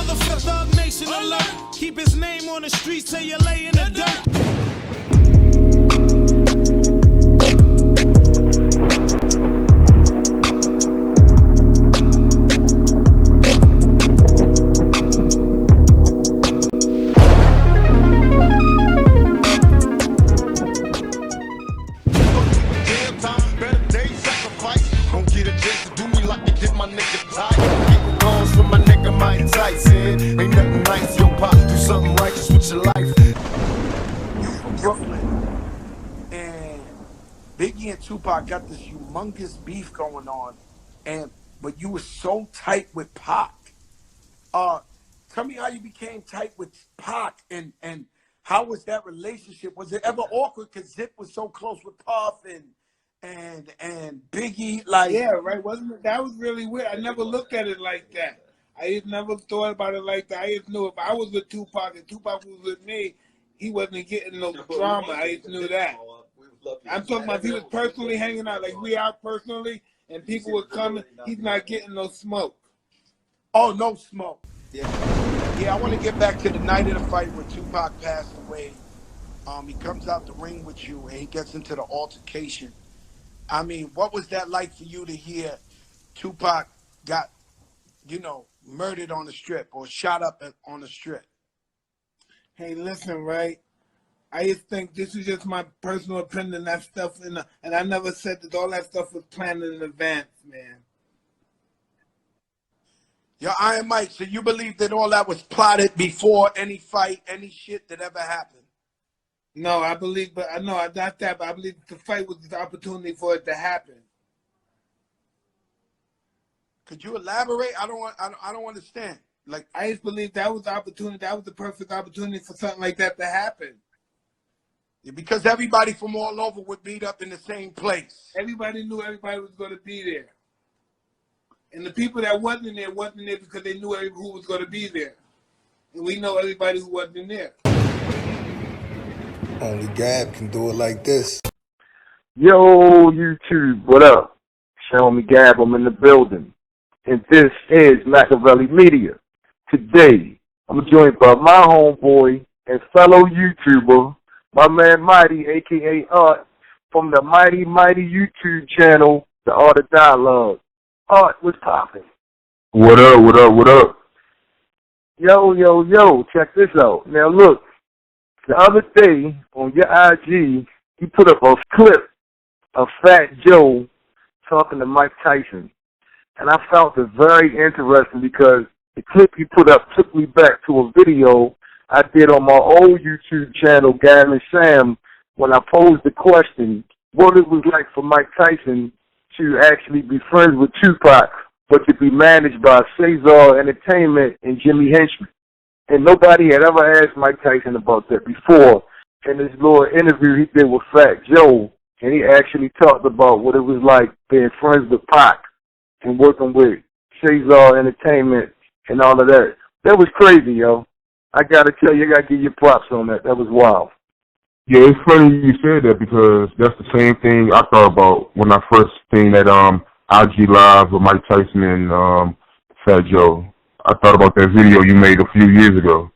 motherfucker, Thug Nation alert. Keep his name on the streets till you lay in the dirt. Mike Tyson, ain't nothing nice. Yo, pop, do something righteous with your life. You from Brooklyn, and Biggie and Tupac got this humongous beef going on, but you were so tight with Pac. Tell me how you became tight with Pac, and how was that relationship? Was it ever awkward because Zip was so close with Puff and Biggie? Like, yeah, right. Wasn't it? That was really weird. I never looked at it like that. I just never thought about it like that. I just knew if I was with Tupac and Tupac was with me, he wasn't getting no drama. I just knew that. I'm talking about if he was personally hanging out, like we are personally, and people were coming, he's not getting no smoke. Oh, no smoke. Yeah, I want to get back to the night of the fight where Tupac passed away. He comes out the ring with you, and he gets into the altercation. I mean, what was that like for you to hear Tupac got, murdered on the strip or shot up on the strip? Hey, listen, right? I just think this is just my personal opinion. That stuff, and I never said that all that stuff was planned in advance, man. Yo, Iron Mike, so you believe that all that was plotted before any fight, any shit that ever happened? No, I believe, but I know not that, but I believe the fight was the opportunity for it to happen. Could you elaborate? I don't understand. Like, I just believe that was the opportunity. That was the perfect opportunity for something like that to happen. Because everybody from all over would meet up in the same place. Everybody knew everybody was going to be there. And the people that wasn't there because they knew who was going to be there. And we know everybody who wasn't there. Only Gab can do it like this. Yo, YouTube, what up? Show me Gab, I'm in the building. And this is Machiavelli Media. Today, I'm joined by my homeboy and fellow YouTuber, my man Mighty, a.k.a. Art, from the Mighty YouTube channel, The Art of Dialogue. Art, what's poppin'? What up? Yo, check this out. Now look, the other day on your IG, you put up a clip of Fat Joe talking to Mike Tyson. And I found it very interesting because the clip you put up took me back to a video I did on my old YouTube channel, Gavin Sam, when I posed the question, what it was like for Mike Tyson to actually be friends with Tupac, but to be managed by Cesar Entertainment and Jimmy Henchman. And nobody had ever asked Mike Tyson about that before. In this little interview he did with Fat Joe, and he actually talked about what it was like being friends with Pac and working with Cesar Entertainment and all of that. That was crazy, yo. I gotta tell you, I gotta give you props on that. That was wild. Yeah, it's funny you said that because that's the same thing I thought about when I first seen that IG Live with Mike Tyson and Fat Joe. I thought about that video you made a few years ago.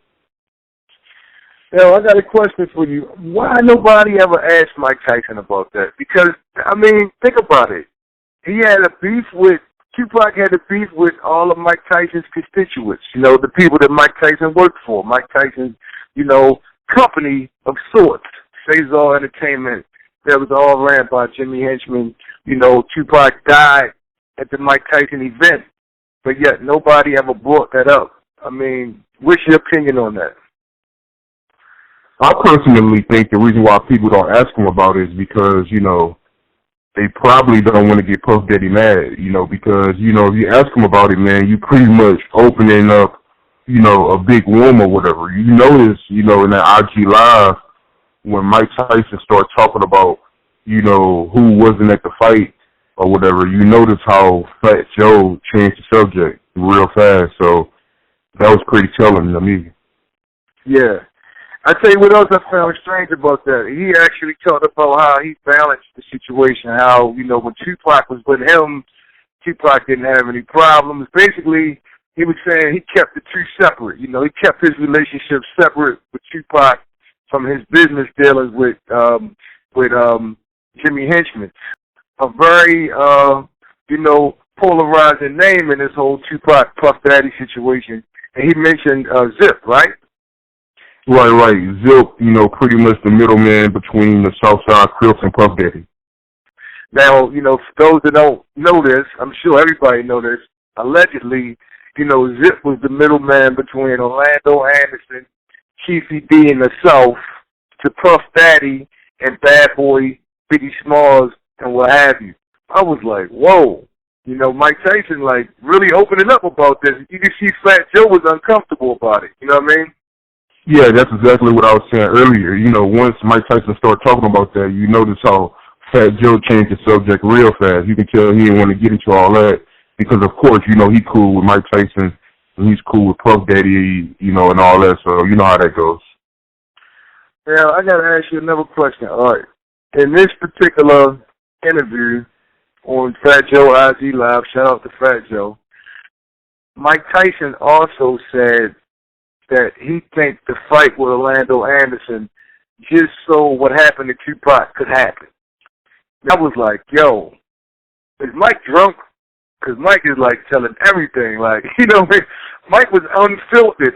Yo, I got a question for you. Why nobody ever asked Mike Tyson about that? Because, I mean, think about it. Tupac had a beef with all of Mike Tyson's constituents, the people that Mike Tyson worked for. Mike Tyson's, company of sorts, Cesar Entertainment, that was all ran by Jimmy Henchman. Tupac died at the Mike Tyson event, but yet nobody ever brought that up. I mean, what's your opinion on that? I personally think the reason why people don't ask him about it is because, they probably don't want to get Puff Daddy mad, because, if you ask him about it, man, you pretty much opening up, a big wound or whatever. You notice, in that IG Live, when Mike Tyson started talking about, who wasn't at the fight or whatever, you notice how Fat Joe changed the subject real fast. So that was pretty telling to me. Yeah. I tell you what else I found strange about that. He actually talked about how he balanced the situation, how, when Tupac was with him, Tupac didn't have any problems. Basically, he was saying he kept the two separate. You know, he kept his relationship separate with Tupac from his business dealings with Jimmy Henchman. A very polarizing name in this whole Tupac Puff Daddy situation. And he mentioned Zip, right? Right. Zip, pretty much the middleman between the Southside Crips and Puff Daddy. Now, for those that don't know this, I'm sure everybody know this, allegedly, Zip was the middleman between Orlando Anderson, Chiefy D in the South, to Puff Daddy and Bad Boy Biggie Smalls and what have you. I was like, whoa. Mike Tyson, really opening up about this. You can see Fat Joe was uncomfortable about it. You know what I mean? Yeah, that's exactly what I was saying earlier. Once Mike Tyson started talking about that, you notice how Fat Joe changed the subject real fast. You can tell he didn't want to get into all that because, of course, he cool with Mike Tyson and he's cool with Puff Daddy, and all that. So you know how that goes. Now, I got to ask you another question. All right. In this particular interview on Fat Joe IG Live, shout out to Fat Joe, Mike Tyson also said that he thinks the fight with Orlando Anderson just so what happened to Tupac could happen. I was like, yo, is Mike drunk? Because Mike is telling everything. Mike was unfiltered.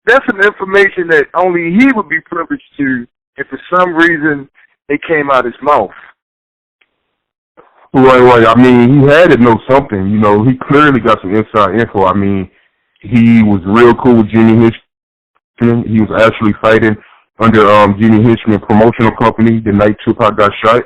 That's some information that only he would be privileged to if for some reason it came out his mouth. Right. I mean, he had to know something. He clearly got some inside info. I mean, he was real cool with Jimmy Henchman. He was actually fighting under Jimmy Henchman promotional company the night Tupac got shot.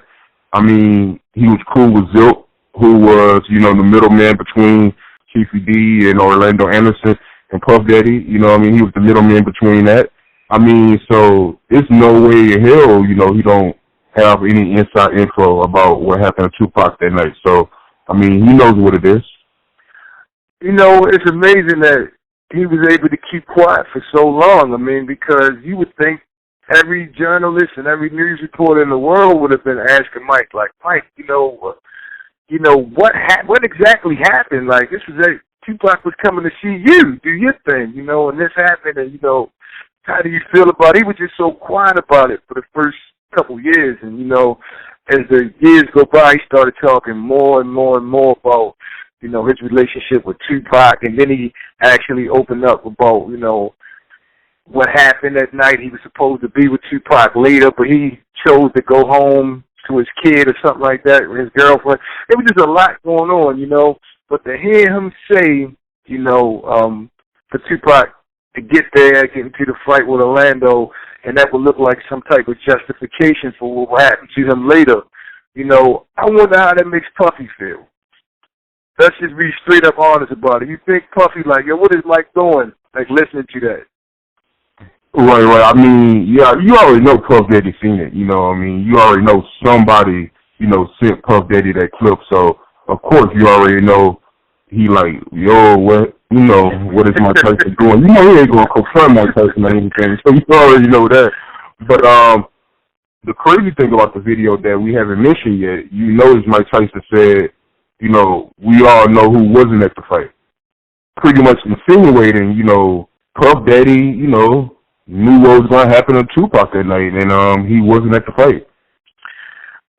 I mean, he was cool with Zip, who was, the middleman between Chiefy D and Orlando Anderson and Puff Daddy. He was the middleman between that. I mean, so it's no way in hell, he don't have any inside info about what happened to Tupac that night. So, I mean, he knows what it is. It's amazing that he was able to keep quiet for so long. I mean, because you would think every journalist and every news reporter in the world would have been asking Mike, Mike, what exactly happened? This was Tupac was coming to see you, do your thing, and this happened, and how do you feel about it? He was just so quiet about it for the first couple years, and as the years go by, he started talking more and more and more about his relationship with Tupac, and then he actually opened up about what happened that night. He was supposed to be with Tupac later, but he chose to go home to his kid or something like that, with his girlfriend. It was just a lot going on, but to hear him say, for Tupac to get there, get into the fight with Orlando, and that would look like some type of justification for what will happen to him later. I wonder how that makes Puffy feel. Let's just be straight up honest about it. You think Puffy what is Mike doing? Listening to that. Right. I mean, yeah, you already know Puff Daddy seen it. You already know somebody, sent Puff Daddy that clip. So, of course, you already know he what, what is Mike Tyson doing? He ain't going to confront Mike Tyson or anything. So you already know that. But the crazy thing about the video that we haven't mentioned yet, is Mike Tyson said, we all know who wasn't at the fight. Pretty much insinuating, Puff Daddy, knew what was going to happen to Tupac that night, and he wasn't at the fight.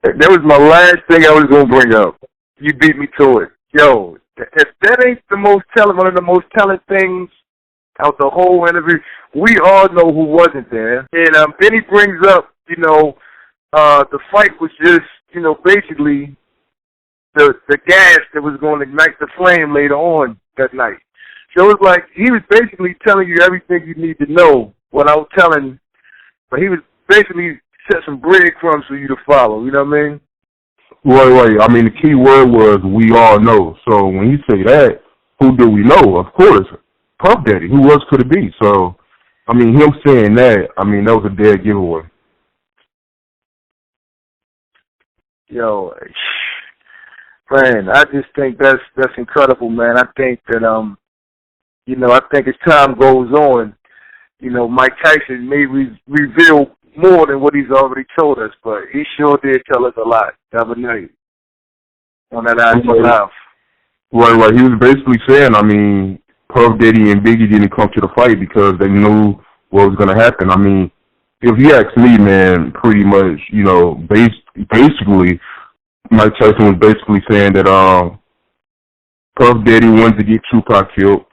That was my last thing I was going to bring up. You beat me to it. Yo, if that ain't one of the most telling things out the whole interview, we all know who wasn't there. And then he brings up, the fight was just, basically the gas that was going to ignite the flame later on that night. So it was he was basically telling you everything you need to know without telling, but he was basically set some breadcrumbs for you to follow, you know what I mean? Right. I mean, the key word was we all know. So when you say that, who do we know? Of course, Puff Daddy. Who else could it be? So, I mean, him saying that, that was a dead giveaway. Yo, man, I just think that's incredible, man. I think that, I think as time goes on, Mike Tyson may reveal more than what he's already told us, but he sure did tell us a lot the other night on that IG Live. Right. He was basically saying, I mean, Puff Daddy and Biggie didn't come to the fight because they knew what was going to happen. I mean, if you ask me, man, pretty much, you know, basically, Mike Tyson was basically saying that Puff Daddy wanted to get Tupac killed,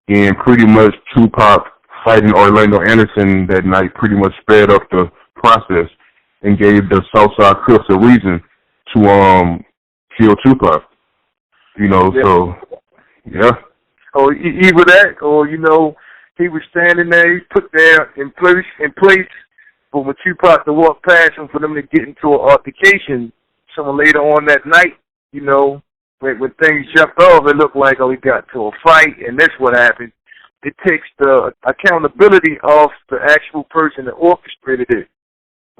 and pretty much Tupac fighting Orlando Anderson that night pretty much sped up the process and gave the Southside Crips a reason to kill Tupac. You know, yeah. So, yeah. Or either that, or, you know, he was standing there, he's put there in place for when Tupac to walk past him for them to get into an altercation. Someone later on that night, you know, when things jumped off, it looked like, oh, he got to a fight, and that's what happened. It takes the accountability off the actual person that orchestrated it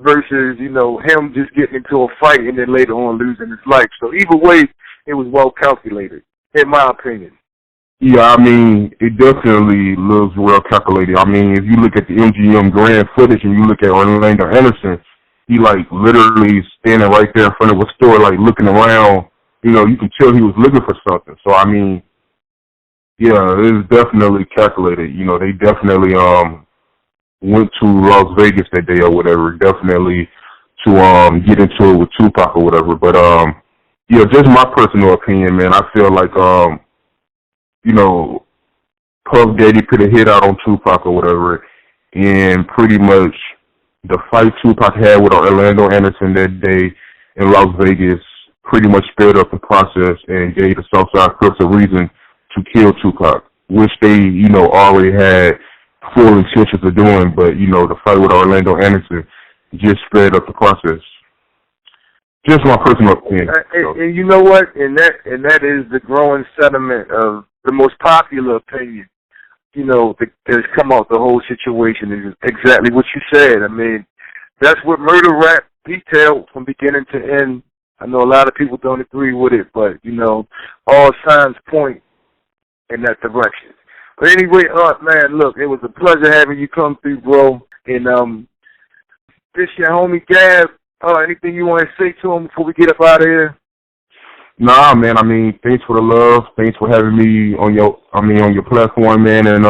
versus, you know, him just getting into a fight and then later on losing his life. So either way, it was well calculated, in my opinion. Yeah, I mean, it definitely looks well calculated. I mean, if you look at the MGM Grand footage and you look at Orlando Anderson, he, like, literally standing right there in front of a store, like, looking around. You know, you can tell he was looking for something. So, I mean, yeah, it was definitely calculated. You know, they definitely went to Las Vegas that day or whatever, definitely to get into it with Tupac or whatever. But, yeah, just my personal opinion, man, I feel like, you know, Puff Daddy put a hit out on Tupac or whatever, and pretty much the fight Tupac had with Orlando Anderson that day in Las Vegas pretty much sped up the process and gave the Southside Crips a reason to kill Tupac, which they, you know, already had full intentions of doing, but, you know, the fight with Orlando Anderson just sped up the process. Just my personal opinion. And you know what? And that is the growing sentiment of the most popular opinion, you know, that has come out the whole situation is exactly what you said. I mean, that's what murder rap detailed from beginning to end. I know a lot of people don't agree with it, but, you know, all signs point in that direction. But anyway, man, look, it was a pleasure having you come through, bro. And this your homie Gab. Anything you want to say to him before we get up out of here? Nah, man. I mean, thanks for the love. Thanks for having me on your platform, man. And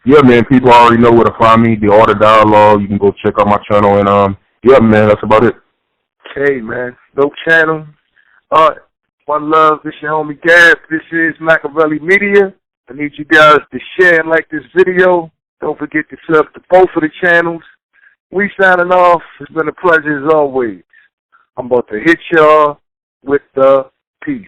yeah, man. People already know where to find me. The Art of Dialogue. You can go check out my channel. And yeah, man. That's about it. Hey, man. Dope channel. One love. This your homie Gab. This is Machiavelli Media. I need you guys to share and like this video. Don't forget to sub to both of the channels. We signing off. It's been a pleasure as always. I'm about to hit y'all with the peace.